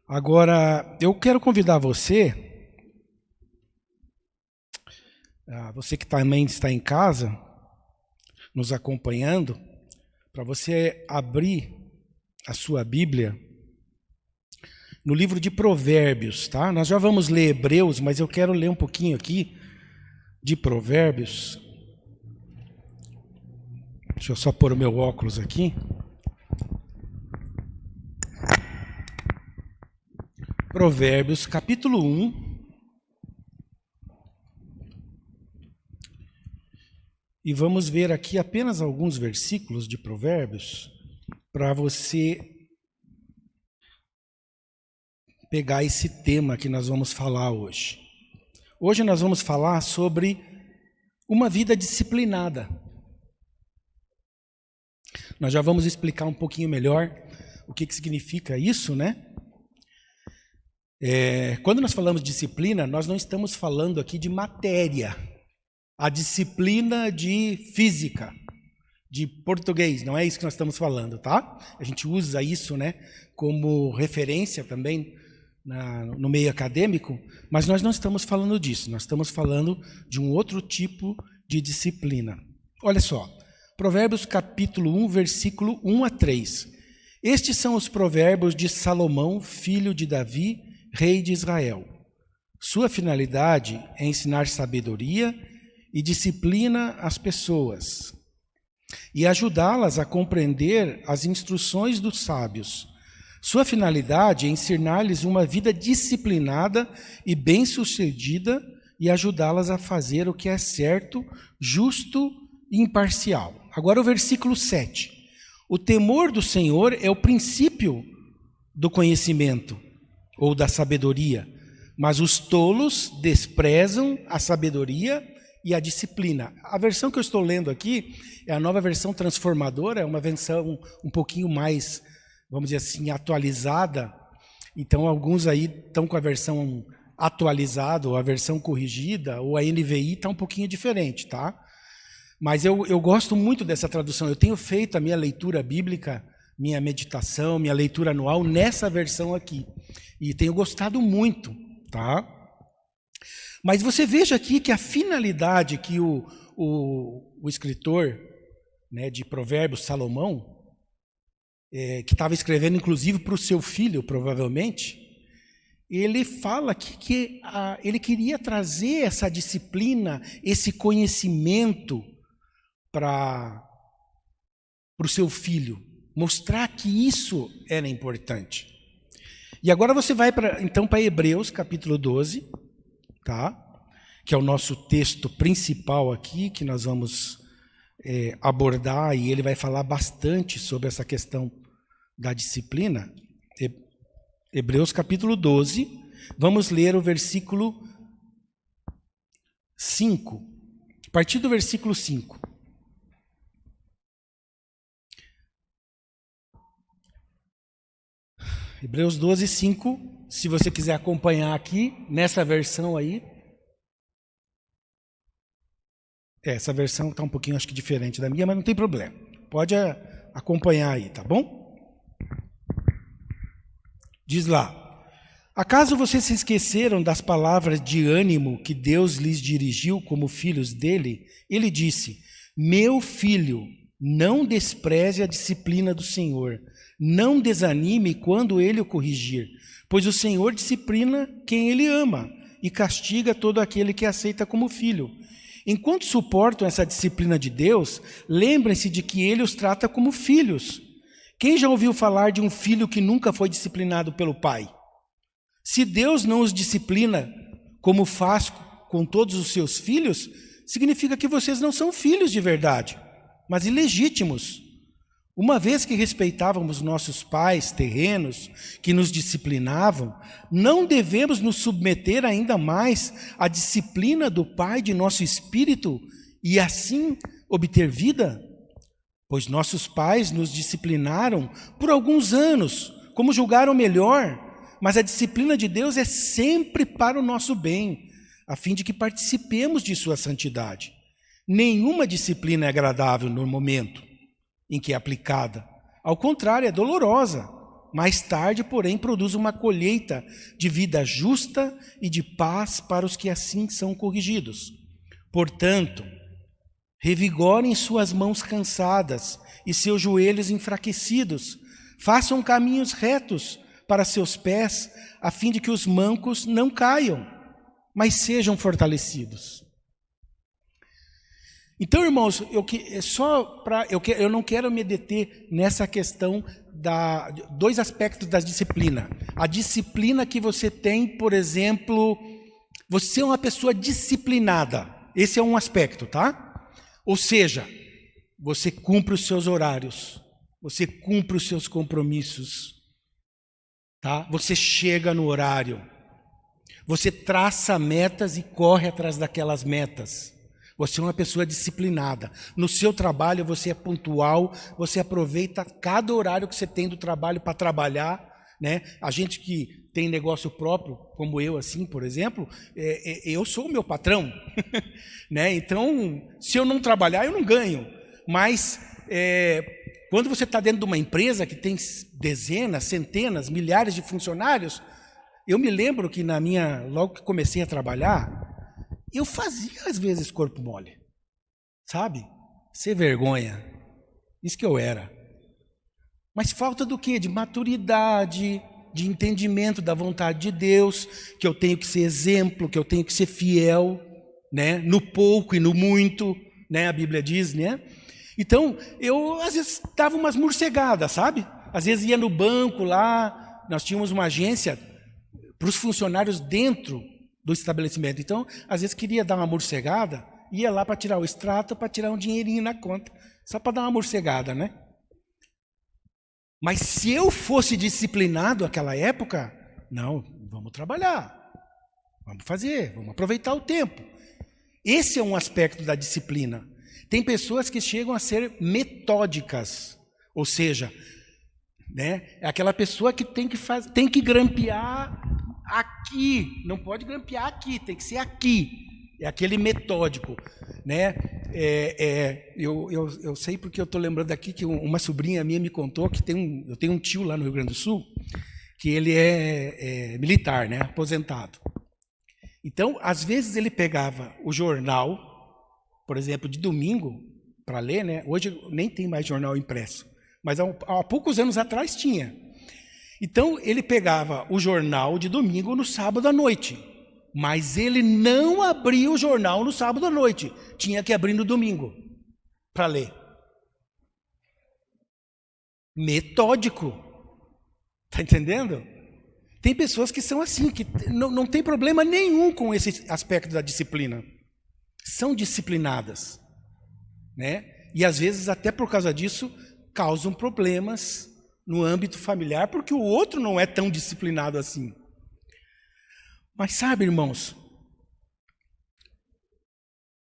Agora, eu quero convidar você que também está em casa, nos acompanhando, para você abrir a sua Bíblia no livro de Provérbios, tá? Nós já vamos ler Hebreus, mas eu quero ler um pouquinho aqui de Provérbios. Deixa eu só pôr o meu óculos aqui. Provérbios, capítulo 1. E vamos ver aqui apenas alguns versículos de Provérbios para você pegar esse tema que nós vamos falar hoje. Hoje nós vamos falar sobre uma vida disciplinada. Nós já vamos explicar um pouquinho melhor o que significa isso, né? Quando nós falamos de disciplina, nós não estamos falando aqui de matéria. A disciplina de física, de português, não é isso que nós estamos falando, tá? A gente usa isso, né, como referência também no meio acadêmico, mas nós não estamos falando disso, nós estamos falando de um outro tipo de disciplina. Olha só, Provérbios capítulo 1, versículo 1 a 3. Estes são os provérbios de Salomão, filho de Davi, rei de Israel. Sua finalidade é ensinar sabedoria e disciplina às pessoas e ajudá-las a compreender as instruções dos sábios. Sua finalidade é ensinar-lhes uma vida disciplinada e bem-sucedida e ajudá-las a fazer o que é certo, justo e imparcial. Agora o versículo 7. O temor do Senhor é o princípio do conhecimento ou da sabedoria, mas os tolos desprezam a sabedoria e a disciplina. A versão que eu estou lendo aqui é a nova versão transformadora, é uma versão um pouquinho mais, vamos dizer assim, atualizada. Então, alguns aí estão com a versão atualizada, ou a versão corrigida, ou a NVI está um pouquinho diferente, tá? Mas eu gosto muito dessa tradução. Eu tenho feito a minha leitura bíblica, minha meditação, minha leitura anual nessa versão aqui. E tenho gostado muito, tá? Mas você veja aqui que a finalidade que o escritor, né, de Provérbios, Salomão, que estava escrevendo inclusive para o seu filho, provavelmente, ele fala que ele queria trazer essa disciplina, esse conhecimento para o seu filho, mostrar que isso era importante. E agora você vai então para Hebreus, capítulo 12, tá? Que é o nosso texto principal aqui, que nós vamos abordar, e ele vai falar bastante sobre essa questão da disciplina. Hebreus capítulo 12, vamos ler o versículo 5, a partir do versículo 5. Hebreus 12, 5, se você quiser acompanhar aqui, nessa versão aí. Essa versão está um pouquinho, acho que diferente da minha, mas não tem problema. Pode acompanhar aí, tá bom? Diz lá: acaso vocês se esqueceram das palavras de ânimo que Deus lhes dirigiu como filhos dele? Ele disse: meu filho, não despreze a disciplina do Senhor. Não desanime quando ele o corrigir, pois o Senhor disciplina quem ele ama e castiga todo aquele que aceita como filho. Enquanto suportam essa disciplina de Deus, lembrem-se de que ele os trata como filhos. Quem já ouviu falar de um filho que nunca foi disciplinado pelo pai? Se Deus não os disciplina como faz com todos os seus filhos, significa que vocês não são filhos de verdade, mas ilegítimos. Uma vez que respeitávamos nossos pais terrenos, que nos disciplinavam, não devemos nos submeter ainda mais à disciplina do Pai de nosso espírito e assim obter vida? Pois nossos pais nos disciplinaram por alguns anos, como julgaram melhor, mas a disciplina de Deus é sempre para o nosso bem, a fim de que participemos de sua santidade. Nenhuma disciplina é agradável no momento em que é aplicada. Ao contrário, é dolorosa, Mais tarde, porém, produz uma colheita de vida justa e de paz para os que assim são corrigidos. Portanto, revigorem suas mãos cansadas e seus joelhos enfraquecidos. Façam caminhos retos para seus pés, a fim de que os mancos não caiam, mas sejam fortalecidos. Então, irmãos, eu não quero me deter nessa questão dois aspectos da disciplina. A disciplina que você tem, por exemplo, você é uma pessoa disciplinada. Esse é um aspecto, tá? Ou seja, você cumpre os seus horários, você cumpre os seus compromissos, tá? Você chega no horário, você traça metas e corre atrás daquelas metas. Você é uma pessoa disciplinada. No seu trabalho você é pontual, você aproveita cada horário que você tem do trabalho para trabalhar, né? A gente que tem negócio próprio, como eu assim, por exemplo, eu sou o meu patrão, né? Então, se eu não trabalhar, eu não ganho. Mas quando você está dentro de uma empresa que tem dezenas, centenas, milhares de funcionários, eu me lembro que logo que comecei a trabalhar, eu fazia às vezes corpo mole, sabe? Sem vergonha, isso que eu era. Mas falta do quê? De maturidade, de entendimento da vontade de Deus, que eu tenho que ser exemplo, que eu tenho que ser fiel, né? No pouco e no muito, né? A Bíblia diz, né? Então, eu às vezes dava umas morcegadas, sabe? Às vezes ia no banco lá, nós tínhamos uma agência para os funcionários dentro do estabelecimento. Então, às vezes queria dar uma morcegada, ia lá para tirar o extrato, para tirar um dinheirinho na conta, só para dar uma morcegada, né? Mas se eu fosse disciplinado naquela época, não, vamos trabalhar, vamos fazer, vamos aproveitar o tempo. Esse é um aspecto da disciplina. Tem pessoas que chegam a ser metódicas, ou seja, né, é aquela pessoa que tem que grampear aqui, não pode grampear aqui, tem que ser aqui. É aquele metódico, né? Eu sei porque eu estou lembrando aqui que uma sobrinha minha me contou que eu tenho um tio lá no Rio Grande do Sul, que ele é militar, né? Aposentado. Então, às vezes ele pegava o jornal, por exemplo, de domingo, para ler, né? Hoje nem tem mais jornal impresso, mas há poucos anos atrás tinha. Então, ele pegava o jornal de domingo no sábado à noite, mas ele não abria o jornal no sábado à noite, tinha que abrir no domingo para ler. Metódico, está entendendo? Tem pessoas que são assim, que não tem problema nenhum com esse aspecto da disciplina, são disciplinadas, né? E às vezes até por causa disso causam problemas no âmbito familiar, porque o outro não é tão disciplinado assim. Mas sabe, irmãos,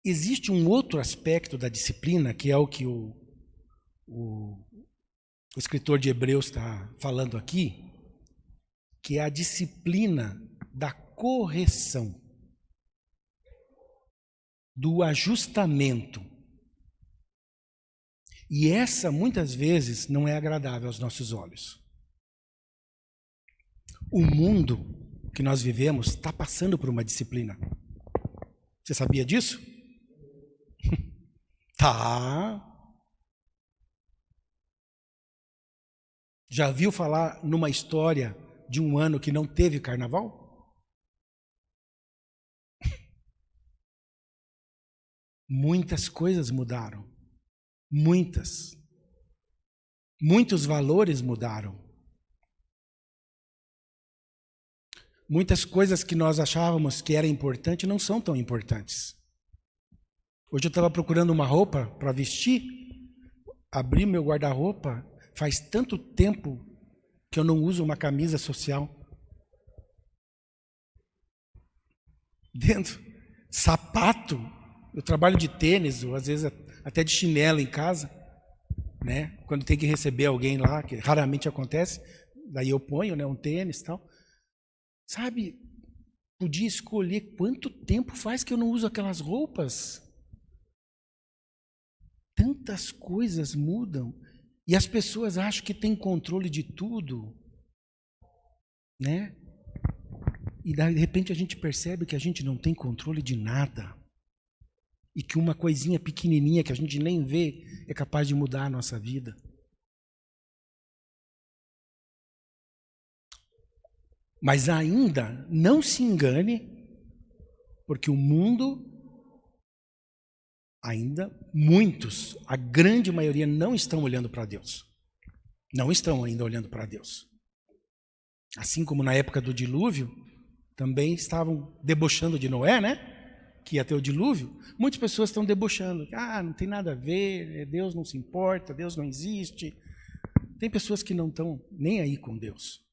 existe um outro aspecto da disciplina, que é o que o escritor de Hebreus está falando aqui, que é a disciplina da correção, do ajustamento. E essa, muitas vezes, não é agradável aos nossos olhos. O mundo que nós vivemos está passando por uma disciplina. Você sabia disso? Tá. Já viu falar numa história de um ano que não teve carnaval? Muitas coisas mudaram. Muitos valores mudaram. Muitas coisas que nós achávamos que era importante não são tão importantes. Hoje eu estava procurando uma roupa para vestir, abri meu guarda-roupa, faz tanto tempo que eu não uso uma camisa social. Dentro, sapato, eu trabalho de tênis, ou às vezes até de chinelo em casa, né? Quando tem que receber alguém lá, que raramente acontece, daí eu ponho, né, um tênis e tal. Sabe, podia escolher quanto tempo faz que eu não uso aquelas roupas. Tantas coisas mudam e as pessoas acham que têm controle de tudo. né? E de repente a gente percebe que a gente não tem controle de nada. E que uma coisinha pequenininha que a gente nem vê é capaz de mudar a nossa vida. Mas ainda não se engane, porque o mundo, ainda muitos, a grande maioria não estão olhando para Deus. Não estão ainda olhando para Deus. Assim como na época do dilúvio, também estavam debochando de Noé, né? Que ia ter o dilúvio. Muitas pessoas estão debochando. Ah, não tem nada a ver, Deus não se importa, Deus não existe. Tem pessoas que não estão nem aí com Deus.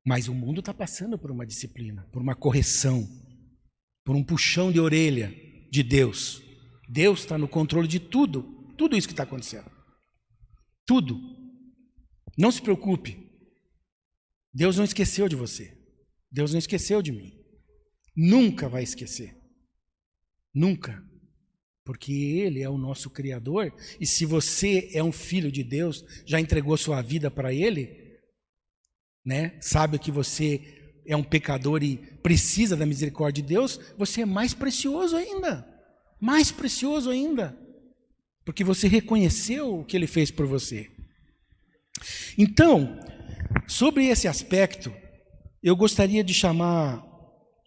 Mas o mundo está passando por uma disciplina, por uma correção, por um puxão de orelha de Deus. Deus está no controle de tudo, tudo isso que está acontecendo. Tudo. Não se preocupe. Deus não esqueceu de você. Deus não esqueceu de mim. Nunca vai esquecer. Nunca. Porque Ele é o nosso Criador. E se você é um filho de Deus, já entregou sua vida para Ele, né? Sabe que você é um pecador e precisa da misericórdia de Deus, você é mais precioso ainda. Mais precioso ainda. Porque você reconheceu o que Ele fez por você. Então, sobre esse aspecto, eu gostaria de chamar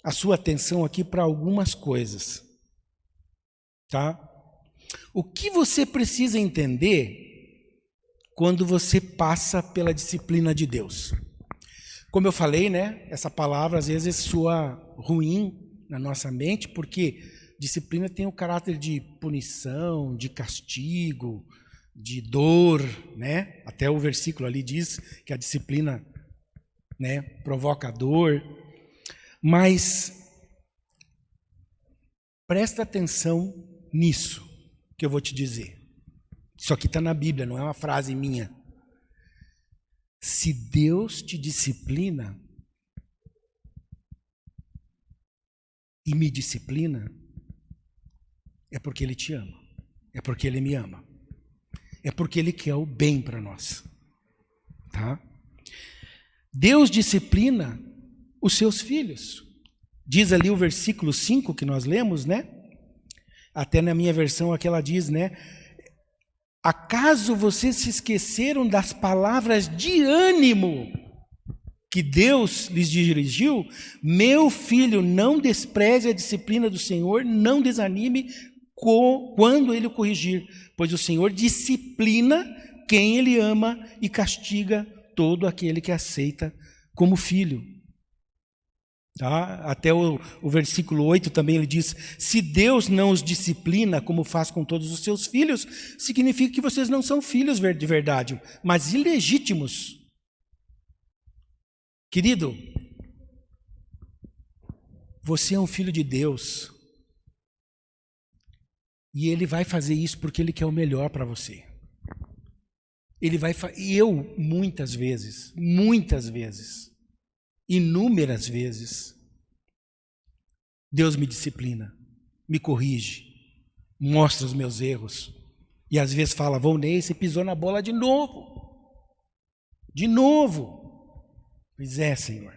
a sua atenção aqui para algumas coisas. Tá? O que você precisa entender quando você passa pela disciplina de Deus? Como eu falei, né? Essa palavra às vezes soa ruim na nossa mente, porque disciplina tem o caráter de punição, de castigo, de dor, né? Até o versículo ali diz que a disciplina, né, provoca dor. Mas presta atenção nisso que eu vou te dizer. Isso aqui está na Bíblia, não é uma frase minha. Se Deus te disciplina e me disciplina, é porque Ele te ama, é porque Ele me ama, é porque Ele quer o bem para nós, tá? Deus disciplina os seus filhos. Diz ali o versículo 5 que nós lemos, né? Até na minha versão aqui ela diz, né? Acaso vocês se esqueceram das palavras de ânimo que Deus lhes dirigiu? Meu filho, não despreze a disciplina do Senhor, não desanime quando Ele o corrigir, pois o Senhor disciplina quem Ele ama e castiga todo aquele que aceita como filho. Tá? Até o versículo 8 também ele diz: se Deus não os disciplina como faz com todos os seus filhos, significa que vocês não são filhos de verdade, mas ilegítimos. Querido, você é um filho de Deus e Ele vai fazer isso porque Ele quer o melhor para você. Eu muitas vezes, inúmeras vezes, Deus me disciplina, me corrige, mostra os meus erros, e às vezes fala: Volney, você pisou na bola de novo. De novo. Pois é, Senhor.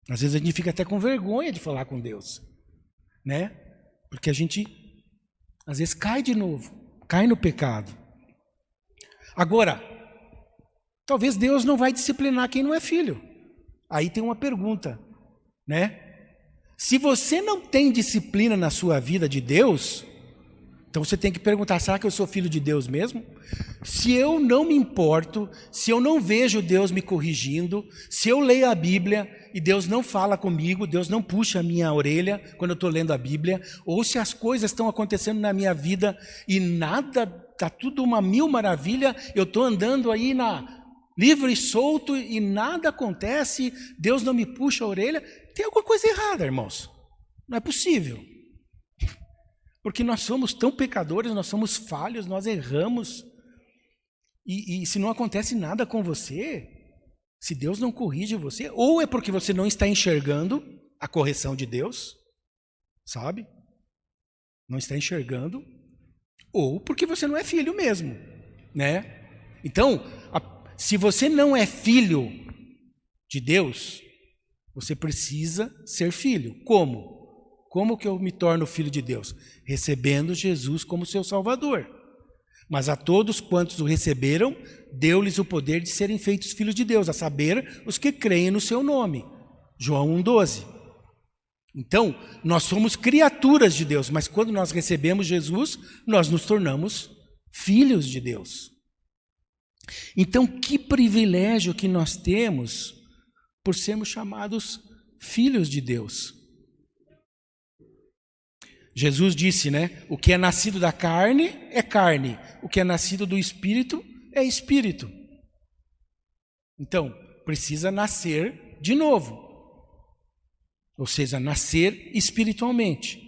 Às vezes a gente fica até com vergonha de falar com Deus, né? Porque a gente, às vezes, cai de novo, cai no pecado. Agora, talvez Deus não vai disciplinar quem não é filho. Aí tem uma pergunta, né? Se você não tem disciplina na sua vida de Deus, então você tem que perguntar: será que eu sou filho de Deus mesmo? Se eu não me importo, se eu não vejo Deus me corrigindo, se eu leio a Bíblia e Deus não fala comigo, Deus não puxa a minha orelha quando eu estou lendo a Bíblia, ou se as coisas estão acontecendo na minha vida e nada, está tudo uma mil maravilha, eu estou andando aí livre e solto e nada acontece, Deus não me puxa a orelha, tem alguma coisa errada, irmãos. Não é possível. Porque nós somos tão pecadores, nós somos falhos, nós erramos. E se não acontece nada com você, se Deus não corrige você, ou é porque você não está enxergando a correção de Deus, sabe? Não está enxergando, ou porque você não é filho mesmo, né? Então, se você não é filho de Deus, você precisa ser filho. Como? Como que eu me torno filho de Deus? Recebendo Jesus como seu Salvador. Mas a todos quantos o receberam, deu-lhes o poder de serem feitos filhos de Deus, a saber, os que creem no seu nome. João 1,12. Então, nós somos criaturas de Deus, mas quando nós recebemos Jesus, nós nos tornamos filhos de Deus. Então, que privilégio que nós temos por sermos chamados filhos de Deus. Jesus disse, né? O que é nascido da carne é carne, o que é nascido do Espírito é Espírito. Então, precisa nascer de novo, ou seja, nascer espiritualmente.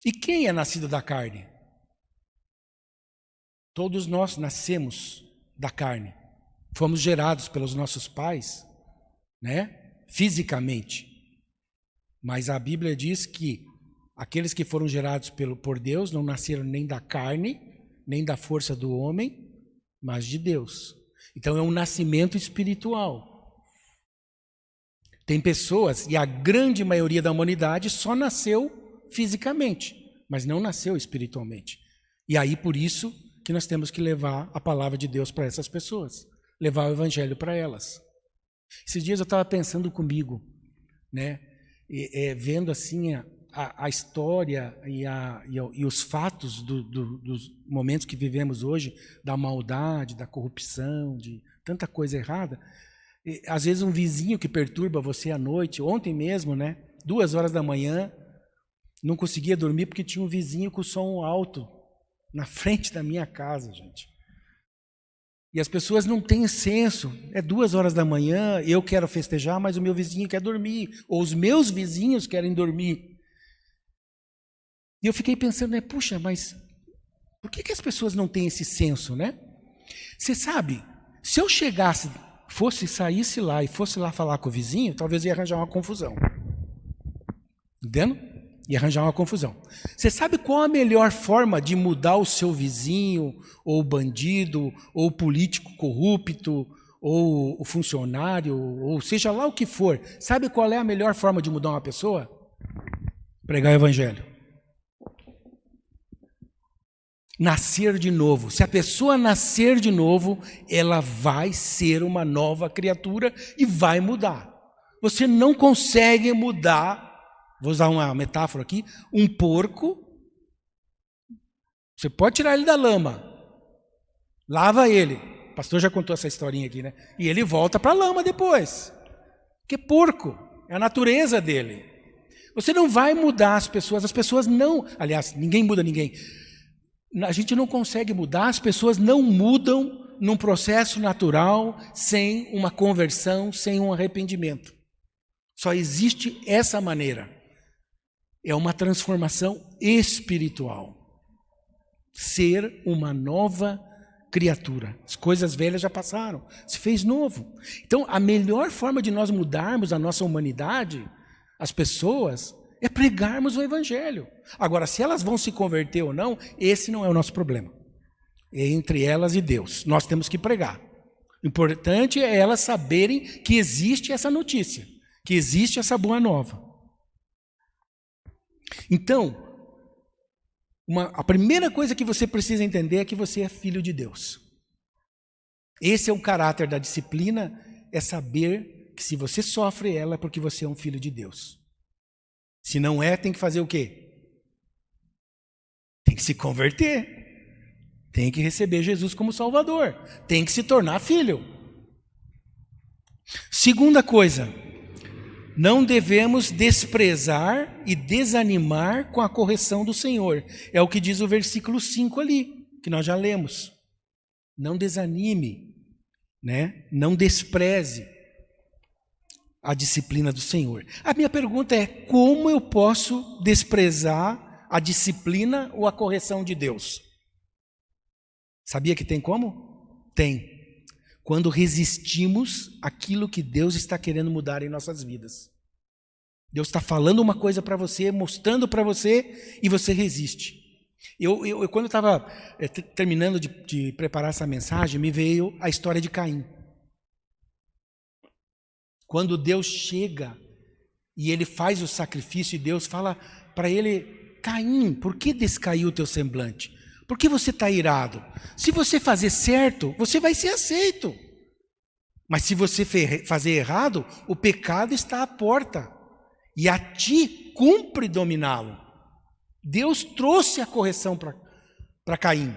E quem é nascido da carne? Todos nós nascemos da carne. Fomos gerados pelos nossos pais, né? Fisicamente. Mas a Bíblia diz que aqueles que foram gerados por Deus não nasceram nem da carne, nem da força do homem, mas de Deus. Então é um nascimento espiritual. Tem pessoas, e a grande maioria da humanidade só nasceu fisicamente, mas não nasceu espiritualmente. E aí por isso que nós temos que levar a palavra de Deus para essas pessoas, levar o evangelho para elas. Esses dias eu estava pensando comigo, né, vendo assim a história e os fatos dos momentos que vivemos hoje, da maldade, da corrupção, de tanta coisa errada. Às vezes um vizinho que perturba você à noite, ontem mesmo, né, 2 horas da manhã, não conseguia dormir porque tinha um vizinho com som alto na frente da minha casa, gente. E as pessoas não têm senso. É 2 horas da manhã, eu quero festejar, mas o meu vizinho quer dormir. Ou os meus vizinhos querem dormir. E eu fiquei pensando, né, puxa, mas por que as pessoas não têm esse senso, né? Você sabe, se eu saísse lá e fosse lá falar com o vizinho, talvez ia arranjar uma confusão. Entendendo? Ia arranjar uma confusão. Você sabe qual a melhor forma de mudar o seu vizinho, ou o bandido, ou o político corrupto, ou o funcionário, ou seja lá o que for? Sabe qual é a melhor forma de mudar uma pessoa? Pregar o evangelho. Nascer de novo. Se a pessoa nascer de novo, ela vai ser uma nova criatura e vai mudar. Você não consegue mudar. Vou usar uma metáfora aqui, um porco, você pode tirar ele da lama, lava ele, o pastor já contou essa historinha aqui, né? E ele volta para a lama depois, porque porco, é a natureza dele. Você não vai mudar as pessoas não, aliás, ninguém muda ninguém. A gente não consegue mudar, as pessoas não mudam num processo natural, sem uma conversão, sem um arrependimento. Só existe essa maneira. É uma transformação espiritual. Ser uma nova criatura. As coisas velhas já passaram, se fez novo. Então, a melhor forma de nós mudarmos a nossa humanidade, as pessoas, é pregarmos o evangelho. Agora, se elas vão se converter ou não, esse não é o nosso problema. É entre elas e Deus. Nós temos que pregar. O importante é elas saberem que existe essa notícia, que existe essa boa nova. Então, a primeira coisa que você precisa entender é que você é filho de Deus. Esse é o caráter da disciplina, é saber que se você sofre ela é porque você é um filho de Deus. Se não é, tem que fazer o quê? Tem que se converter. Tem que receber Jesus como Salvador. Tem que se tornar filho. Segunda coisa, não devemos desprezar e desanimar com a correção do Senhor. É o que diz o versículo 5 ali, que nós já lemos. Não desanime, né? Não despreze a disciplina do Senhor. A minha pergunta é, como eu posso desprezar a disciplina ou a correção de Deus? Sabia que tem como? Tem. Quando resistimos àquilo que Deus está querendo mudar em nossas vidas. Deus está falando uma coisa para você, mostrando para você, e você resiste. Quando eu estava terminando de preparar essa mensagem, me veio a história de Caim. Quando Deus chega e ele faz o sacrifício, e Deus fala para ele: Caim, por que descaiu o teu semblante? Por que você está irado? Se você fazer certo, você vai ser aceito. Mas se você fazer errado, o pecado está à porta. E a ti cumpre dominá-lo. Deus trouxe a correção para Caim.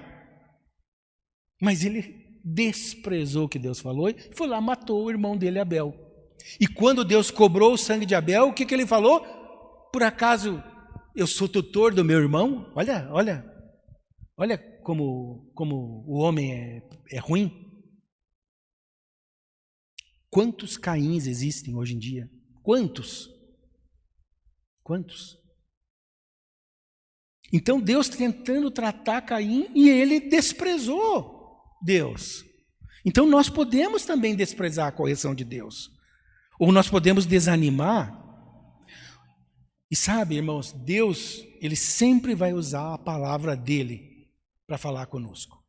Mas ele desprezou o que Deus falou e foi lá, matou o irmão dele, Abel. E quando Deus cobrou o sangue de Abel, o que ele falou? Por acaso eu sou tutor do meu irmão? Olha como o homem é ruim. Quantos Caíns existem hoje em dia? Quantos? Então Deus tentando tratar Caim e ele desprezou Deus. Então nós podemos também desprezar a correção de Deus. Ou nós podemos desanimar. E sabe, irmãos, Deus, ele sempre vai usar a palavra dele para falar conosco.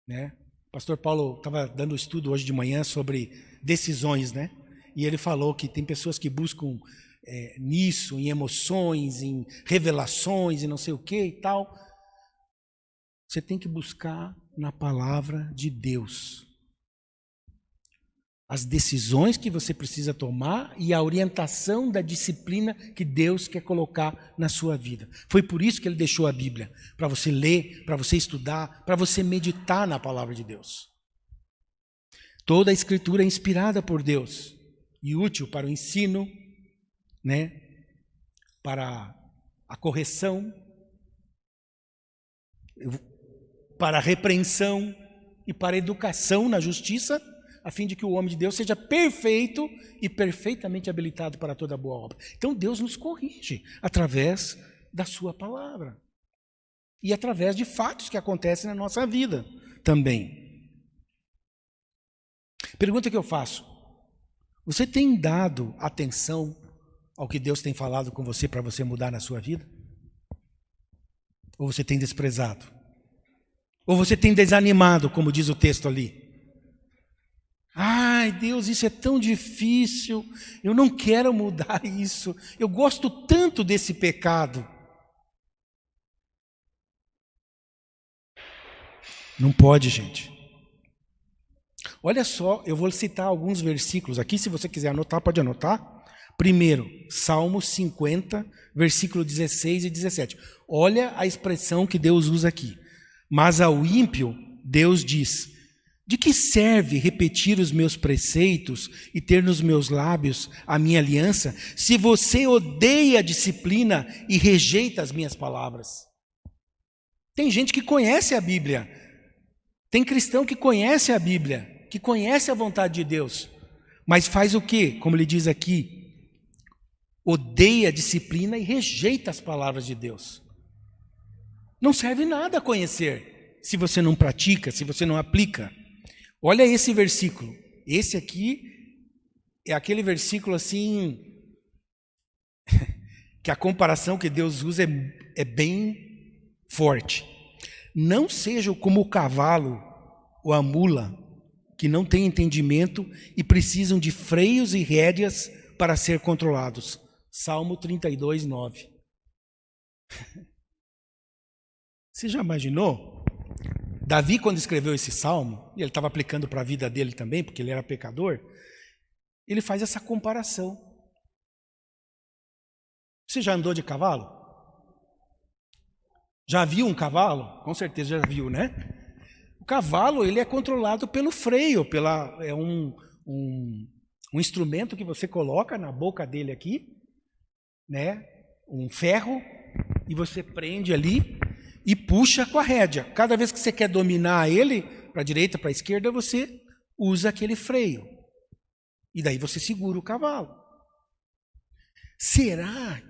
Né? O pastor Paulo estava dando estudo hoje de manhã sobre decisões, né? E ele falou que tem pessoas que buscam nisso, em emoções, em revelações, e não sei o que e tal. Você tem que buscar na palavra de Deus as decisões que você precisa tomar e a orientação da disciplina que Deus quer colocar na sua vida. Foi por isso que ele deixou a Bíblia, para você ler, para você estudar, para você meditar na palavra de Deus. Toda a Escritura é inspirada por Deus e útil para o ensino, né, para a correção, para a repreensão e para a educação na justiça, a fim de que o homem de Deus seja perfeito e perfeitamente habilitado para toda boa obra. Então Deus nos corrige através da sua palavra e através de fatos que acontecem na nossa vida também. Pergunta que eu faço: você tem dado atenção ao que Deus tem falado com você para você mudar na sua vida? Ou você tem desprezado? Ou você tem desanimado, como diz o texto ali? Ai, Deus, isso é tão difícil, eu não quero mudar isso, eu gosto tanto desse pecado. Não pode, gente. Olha só, eu vou citar alguns versículos aqui, se você quiser anotar, pode anotar. Primeiro, Salmo 50, versículo 16 e 17. Olha a expressão que Deus usa aqui. Mas ao ímpio, Deus diz: de que serve repetir os meus preceitos e ter nos meus lábios a minha aliança, se você odeia a disciplina e rejeita as minhas palavras? Tem gente que conhece a Bíblia, tem cristão que conhece a Bíblia, que conhece a vontade de Deus, mas faz o quê? Como ele diz aqui, odeia a disciplina e rejeita as palavras de Deus. Não serve nada a conhecer, se você não pratica, se você não aplica. Olha esse versículo. Esse aqui é aquele versículo assim, que a comparação que Deus usa é bem forte. Não sejam como o cavalo ou a mula, que não têm entendimento e precisam de freios e rédeas para ser controlados. Salmo 32, 9. Você já imaginou? Davi, quando escreveu esse salmo, e ele estava aplicando para a vida dele também, porque ele era pecador, ele faz essa comparação. Você já andou de cavalo? Já viu um cavalo? Com certeza já viu, né? O cavalo, ele é controlado pelo freio, é um instrumento que você coloca na boca dele aqui, né? Um ferro, e você prende ali e puxa com a rédea. Cada vez que você quer dominar ele, para a direita, para a esquerda, você usa aquele freio. E daí você segura o cavalo. Será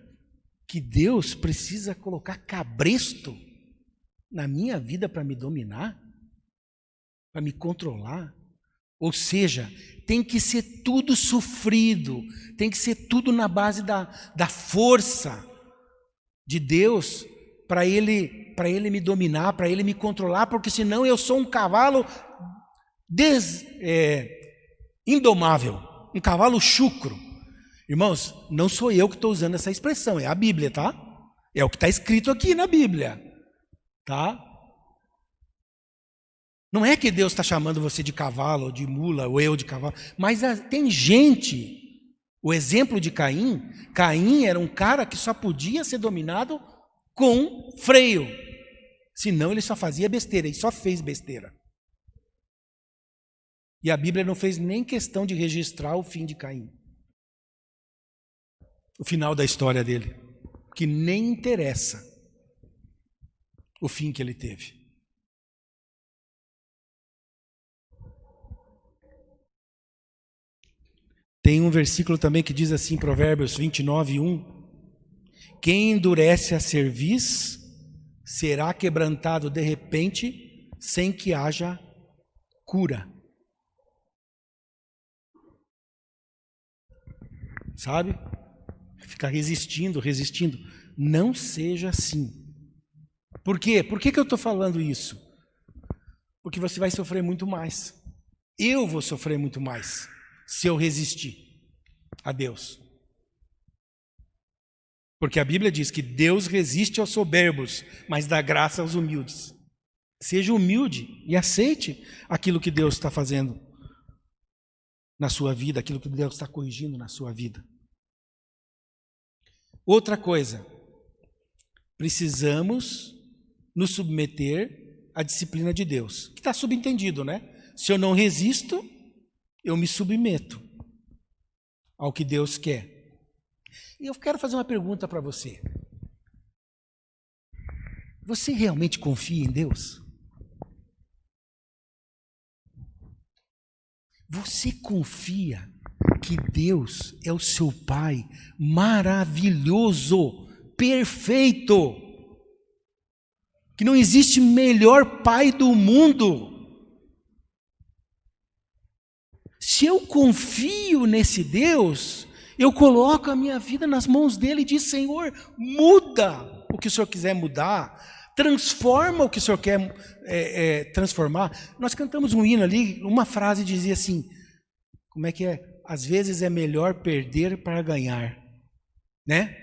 que Deus precisa colocar cabresto na minha vida para me dominar? Para me controlar? Ou seja, tem que ser tudo sofrido, tem que ser tudo na base da força de Deus, para ele me dominar, para ele me controlar, porque senão eu sou um cavalo indomável, um cavalo chucro. Irmãos, não sou eu que estou usando essa expressão, é a Bíblia, tá? É o que está escrito aqui na Bíblia, tá? Não é que Deus está chamando você de cavalo, ou de mula, ou eu de cavalo, mas tem gente, o exemplo de Caim era um cara que só podia ser dominado com freio, senão ele só fazia besteira, ele só fez besteira. E a Bíblia não fez nem questão de registrar o fim de Caim, o final da história dele, que nem interessa o fim que ele teve. Tem um versículo também que diz assim, Provérbios 29:1: quem endurece a cerviz será quebrantado de repente, sem que haja cura. Sabe? Ficar resistindo. Não seja assim. Por quê? Por que eu estou falando isso? Porque você vai sofrer muito mais. Eu vou sofrer muito mais se eu resistir a Deus. Porque a Bíblia diz que Deus resiste aos soberbos, mas dá graça aos humildes. Seja humilde e aceite aquilo que Deus está fazendo na sua vida, aquilo que Deus está corrigindo na sua vida. Outra coisa, precisamos nos submeter à disciplina de Deus, que está subentendido, né? Se eu não resisto, eu me submeto ao que Deus quer. E eu quero fazer uma pergunta para você. Você realmente confia em Deus? Você confia que Deus é o seu Pai maravilhoso, perfeito, que não existe melhor Pai do mundo? Se eu confio nesse Deus, eu coloco a minha vida nas mãos dele e diz: Senhor, muda o que o Senhor quiser mudar, transforma o que o Senhor quer transformar. Nós cantamos um hino ali, uma frase dizia assim, como é que é? Às vezes é melhor perder para ganhar, né?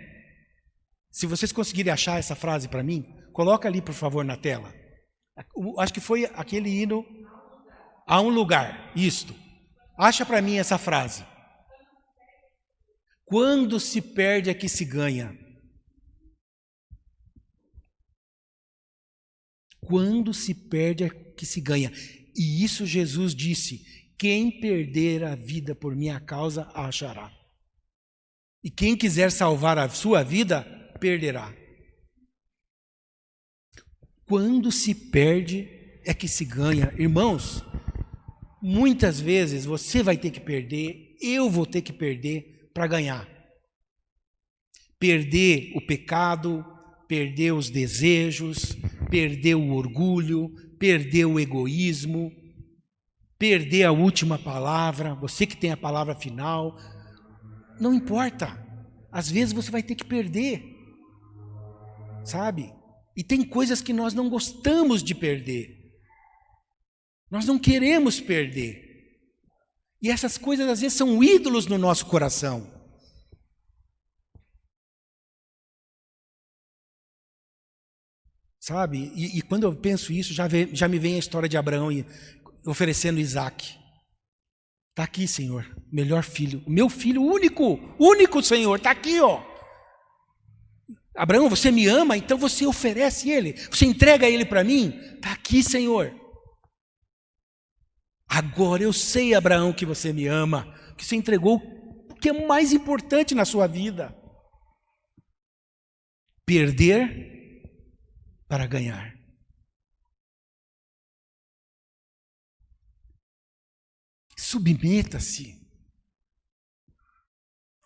Se vocês conseguirem achar essa frase para mim, coloca ali, por favor, na tela. Acho que foi aquele hino, a um lugar, isto. Acha para mim essa frase. Quando se perde é que se ganha. Quando se perde é que se ganha. E isso Jesus disse: quem perder a vida por minha causa, a achará. E quem quiser salvar a sua vida, perderá. Quando se perde é que se ganha. Irmãos, muitas vezes você vai ter que perder, eu vou ter que perder para ganhar. Perder o pecado, perder os desejos, perder o orgulho, perder o egoísmo, perder a última palavra, você que tem a palavra final. Não importa, às vezes você vai ter que perder, sabe? E tem coisas que nós não gostamos de perder, nós não queremos perder, e essas coisas às vezes são ídolos no nosso coração. Sabe? E quando eu penso isso, já me vem a história de Abraão oferecendo Isaac. Está aqui, Senhor, melhor filho, meu filho único, Senhor, está aqui, ó. Abraão, você me ama, então você oferece ele, você entrega ele para mim, está aqui, Senhor. Agora eu sei, Abraão, que você me ama, que você entregou o que é mais importante na sua vida. Perder para ganhar. Submeta-se.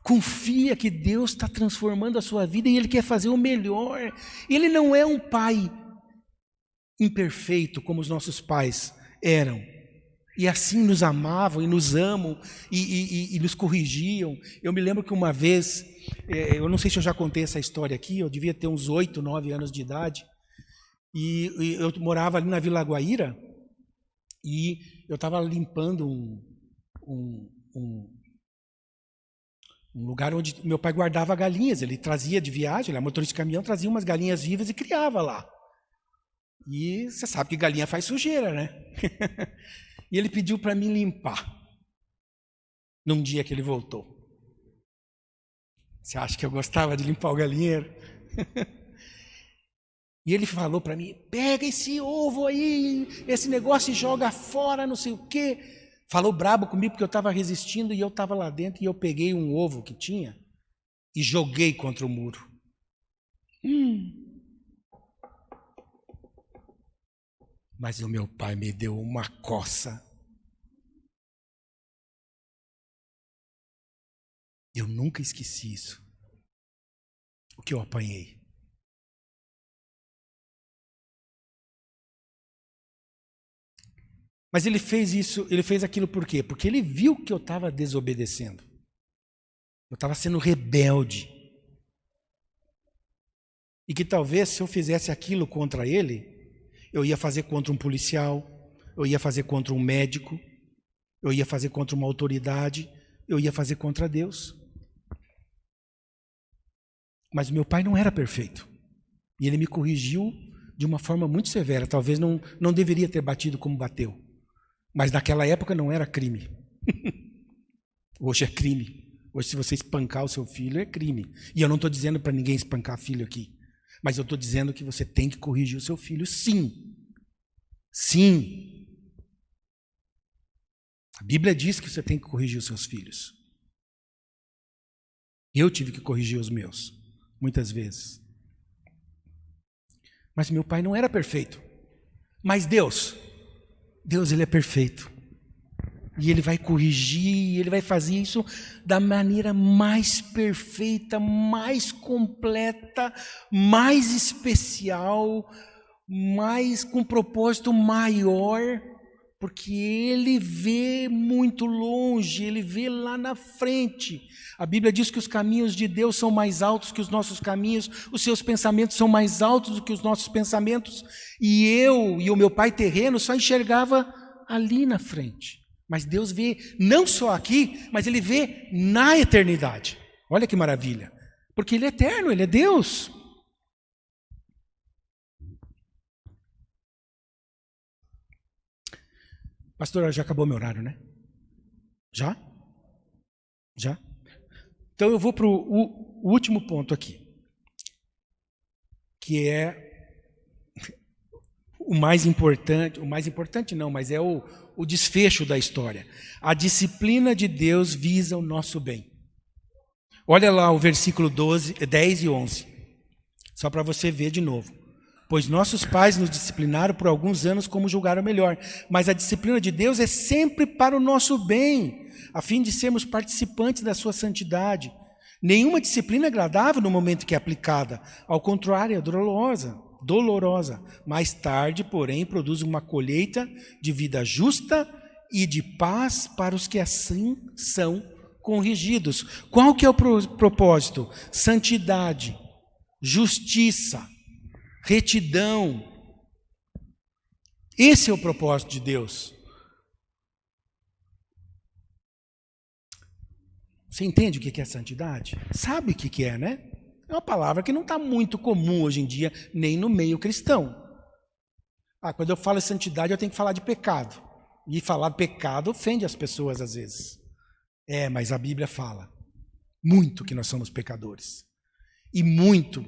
Confia que Deus está transformando a sua vida e Ele quer fazer o melhor. Ele não é um pai imperfeito como os nossos pais eram. E assim nos amavam e nos amam e nos corrigiam. Eu me lembro que uma vez, eu não sei se eu já contei essa história aqui, eu devia ter uns 8, 9 anos de idade, e eu morava ali na Vila Guaíra, e eu estava limpando um lugar onde meu pai guardava galinhas. Ele trazia de viagem, ele era motorista de caminhão, trazia umas galinhas vivas e criava lá. E você sabe que galinha faz sujeira, né? E ele pediu para mim limpar, num dia que ele voltou. Você acha que eu gostava de limpar o galinheiro? E ele falou para mim, pega esse ovo aí, esse negócio e joga fora, não sei o quê. Falou brabo comigo porque eu estava resistindo e eu estava lá dentro e eu peguei um ovo que tinha e joguei contra o muro. Mas o meu pai me deu uma coça. Eu nunca esqueci isso. O que eu apanhei. Mas ele fez isso, ele fez aquilo por quê? Porque ele viu que eu estava desobedecendo. Eu estava sendo rebelde. E que talvez se eu fizesse aquilo contra ele, eu ia fazer contra um policial, eu ia fazer contra um médico, eu ia fazer contra uma autoridade, eu ia fazer contra Deus. Mas meu pai não era perfeito. E ele me corrigiu de uma forma muito severa. Talvez não deveria ter batido como bateu. Mas naquela época não era crime. Hoje é crime. Hoje, se você espancar o seu filho, é crime. E eu não estou dizendo para ninguém espancar filho aqui. Mas eu estou dizendo que você tem que corrigir o seu filho, sim. Sim. A Bíblia diz que você tem que corrigir os seus filhos. Eu tive que corrigir os meus, muitas vezes. Mas meu pai não era perfeito. Mas Deus, ele é perfeito. E Ele vai corrigir, Ele vai fazer isso da maneira mais perfeita, mais completa, mais especial, mais com propósito maior, porque Ele vê muito longe, Ele vê lá na frente. A Bíblia diz que os caminhos de Deus são mais altos que os nossos caminhos, os seus pensamentos são mais altos do que os nossos pensamentos, e eu e o meu pai terreno só enxergava ali na frente. Mas Deus vê não só aqui, mas Ele vê na eternidade. Olha que maravilha. Porque Ele é eterno, Ele é Deus. Pastor, já acabou meu horário, né? Já? Já? Então eu vou para o último ponto aqui. Que é o mais importante não, mas é o desfecho da história. A disciplina de Deus visa o nosso bem. Olha lá o versículo 10 e 11. Só para você ver de novo. Pois nossos pais nos disciplinaram por alguns anos como julgaram melhor. Mas a disciplina de Deus é sempre para o nosso bem, a fim de sermos participantes da sua santidade. Nenhuma disciplina é agradável no momento que é aplicada. Ao contrário, é dolorosa. Mais tarde, porém, produz uma colheita de vida justa e de paz para os que assim são corrigidos. Qual que é o propósito? Santidade, justiça, retidão. Esse é o propósito de Deus. Você entende o que é santidade? Sabe o que é, né? É uma palavra que não está muito comum hoje em dia, nem no meio cristão. Quando eu falo santidade, eu tenho que falar de pecado. E falar pecado ofende as pessoas às vezes. Mas a Bíblia fala muito que nós somos pecadores. E muito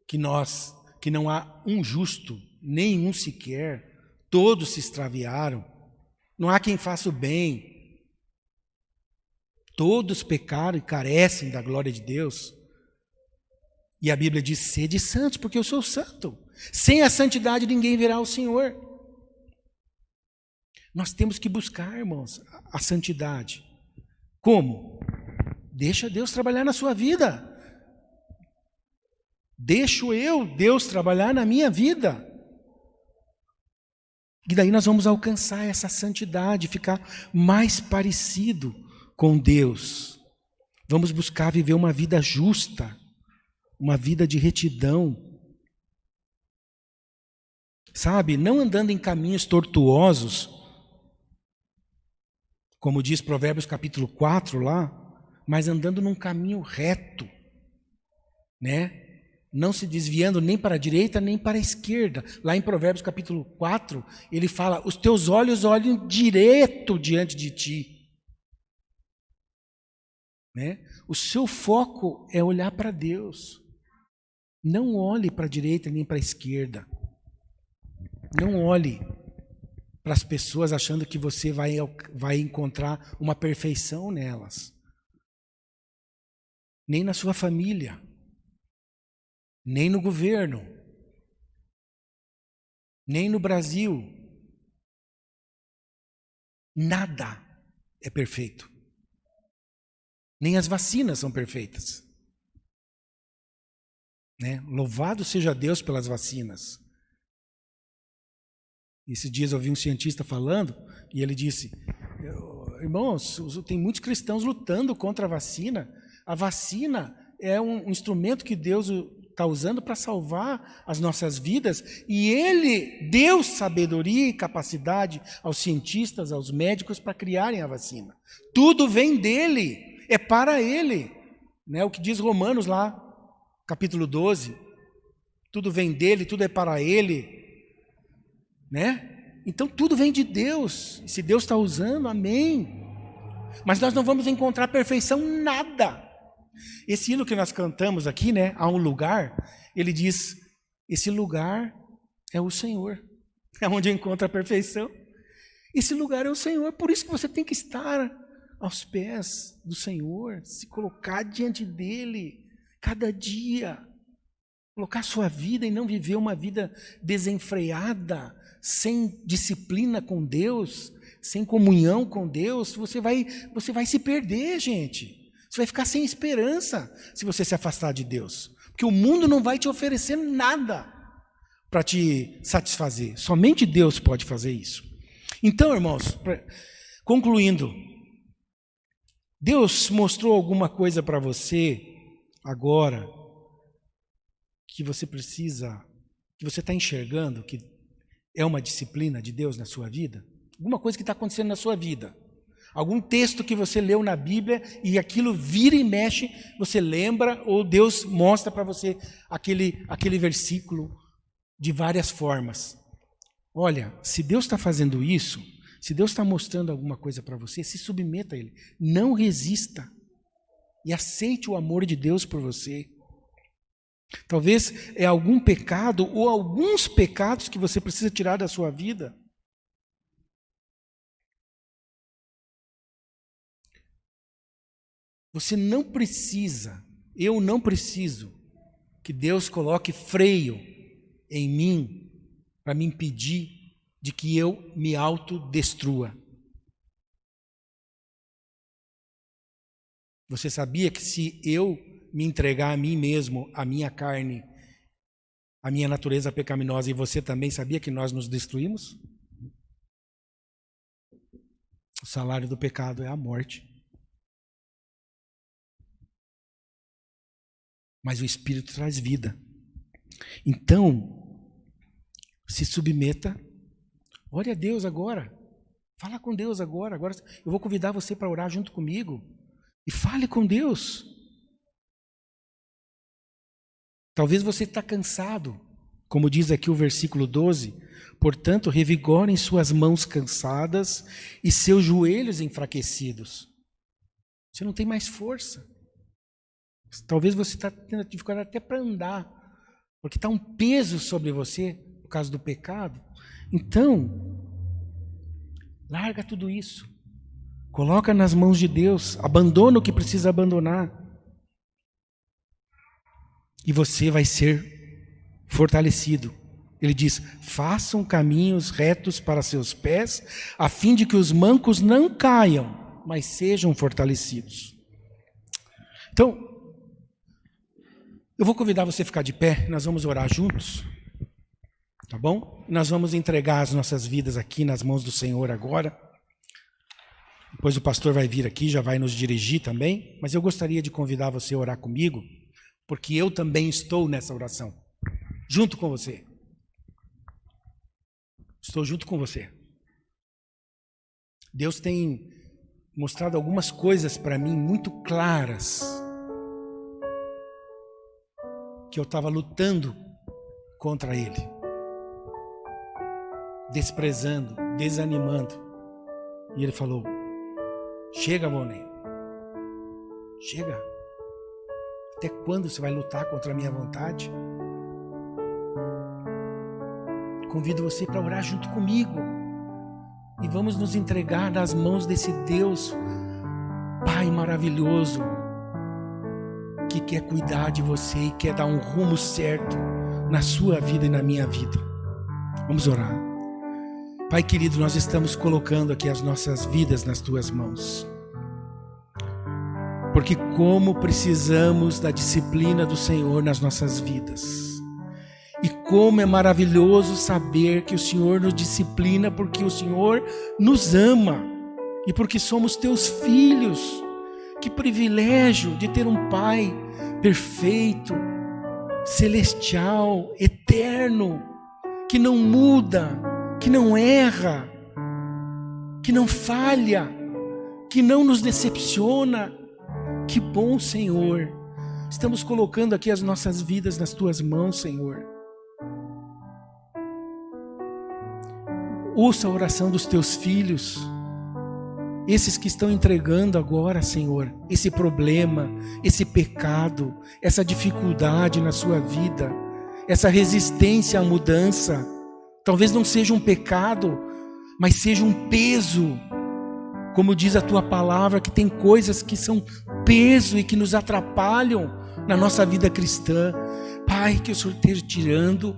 que não há um justo, nenhum sequer. Todos se extraviaram. Não há quem faça o bem. Todos pecaram e carecem da glória de Deus. E a Bíblia diz, sede santos, porque eu sou santo. Sem a santidade ninguém verá o Senhor. Nós temos que buscar, irmãos, a santidade. Como? Deixa Deus trabalhar na sua vida. Deixo Deus trabalhar na minha vida. E daí nós vamos alcançar essa santidade, ficar mais parecido com Deus. Vamos buscar viver uma vida justa, uma vida de retidão. Sabe, não andando em caminhos tortuosos, como diz Provérbios capítulo 4 lá, mas andando num caminho reto, né? Não se desviando nem para a direita nem para a esquerda. Lá em Provérbios capítulo 4, ele fala: os teus olhos olhem direto diante de ti. Né? O seu foco é olhar para Deus. Não olhe para a direita nem para a esquerda. Não olhe para as pessoas achando que você vai encontrar uma perfeição nelas. Nem na sua família. Nem no governo, nem no Brasil. Nada é perfeito. Nem as vacinas são perfeitas. Né? Louvado seja Deus pelas vacinas. Esses dias eu ouvi um cientista falando e ele disse: irmãos, tem muitos cristãos lutando contra a vacina. A vacina é um instrumento que Deus está usando para salvar as nossas vidas, e Ele deu sabedoria e capacidade aos cientistas, aos médicos para criarem a vacina. Tudo vem dele, é para Ele, né? O que diz Romanos lá, capítulo 12, tudo vem dele, tudo é para Ele, né? Então tudo vem de Deus, se Deus está usando, amém. Mas nós não vamos encontrar perfeição em nada. Esse hino que nós cantamos aqui, né, há um lugar, ele diz: esse lugar é o Senhor, é onde encontra a perfeição. Esse lugar é o Senhor, por isso que você tem que estar aos pés do Senhor, se colocar diante dele, cada dia, colocar sua vida e não viver uma vida desenfreada, sem disciplina com Deus, sem comunhão com Deus. Você vai se perder, gente. Você vai ficar sem esperança se você se afastar de Deus. Porque o mundo não vai te oferecer nada para te satisfazer. Somente Deus pode fazer isso. Então, irmãos, concluindo, Deus mostrou alguma coisa para você agora que você precisa, que você está enxergando que é uma disciplina de Deus na sua vida? Alguma coisa que está acontecendo na sua vida? Algum texto que você leu na Bíblia e aquilo vira e mexe, você lembra, ou Deus mostra para você aquele versículo de várias formas. Olha, se Deus está fazendo isso, se Deus está mostrando alguma coisa para você, se submeta a Ele. Não resista e aceite o amor de Deus por você. Talvez é algum pecado ou alguns pecados que você precisa tirar da sua vida. Você não precisa, eu não preciso que Deus coloque freio em mim para me impedir de que eu me autodestrua. Você sabia que se eu me entregar a mim mesmo, a minha carne, a minha natureza pecaminosa, e você também sabia que nós nos destruímos? O salário do pecado é a morte. Mas o Espírito traz vida. Então, se submeta. Ore a Deus agora. Fala com Deus agora. Agora eu vou convidar você para orar junto comigo. E fale com Deus. Talvez você está cansado. Como diz aqui o versículo 12. Portanto, revigorem suas mãos cansadas e seus joelhos enfraquecidos. Você não tem mais força. Talvez você está tendo dificuldade até para andar, porque está um peso sobre você por causa do pecado. Então, larga tudo isso, coloca nas mãos de Deus, abandona o que precisa abandonar, e você vai ser fortalecido. Ele diz: façam caminhos retos para seus pés, a fim de que os mancos não caiam, mas sejam fortalecidos. Então, eu vou convidar você a ficar de pé, nós vamos orar juntos. Tá bom? Nós vamos entregar as nossas vidas aqui nas mãos do Senhor agora. Depois o pastor vai vir aqui, já vai nos dirigir também. Mas eu gostaria de convidar você a orar comigo, porque eu também estou nessa oração, junto com você. Estou junto com você. Deus tem mostrado algumas coisas para mim muito claras, que eu estava lutando contra Ele, desprezando, desanimando. E Ele falou: chega, Volney, chega. Até quando você vai lutar contra a minha vontade? Convido você para orar junto comigo. E vamos nos entregar nas mãos desse Deus, Pai maravilhoso, que quer cuidar de você e quer dar um rumo certo na sua vida e na minha vida. Vamos orar. Pai querido, nós estamos colocando aqui as nossas vidas nas tuas mãos. Porque como precisamos da disciplina do Senhor nas nossas vidas. E como é maravilhoso saber que o Senhor nos disciplina porque o Senhor nos ama e porque somos teus filhos. Que privilégio de ter um Pai perfeito, celestial, eterno, que não muda, que não erra, que não falha, que não nos decepciona. Que bom, Senhor. Estamos colocando aqui as nossas vidas nas tuas mãos, Senhor. Ouça a oração dos teus filhos, esses que estão entregando agora, Senhor, esse problema, esse pecado, essa dificuldade na sua vida, essa resistência à mudança. Talvez não seja um pecado, mas seja um peso. Como diz a tua palavra, que tem coisas que são peso e que nos atrapalham na nossa vida cristã. Pai, que o Senhor esteja tirando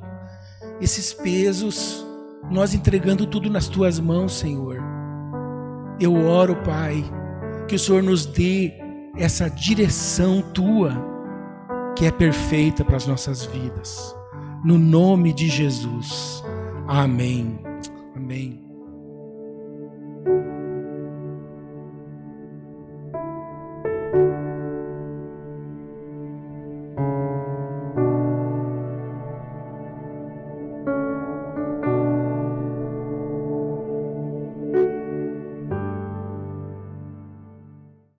esses pesos, nós entregando tudo nas tuas mãos, Senhor. Eu oro, Pai, que o Senhor nos dê essa direção tua, que é perfeita para as nossas vidas. No nome de Jesus. Amém. Amém.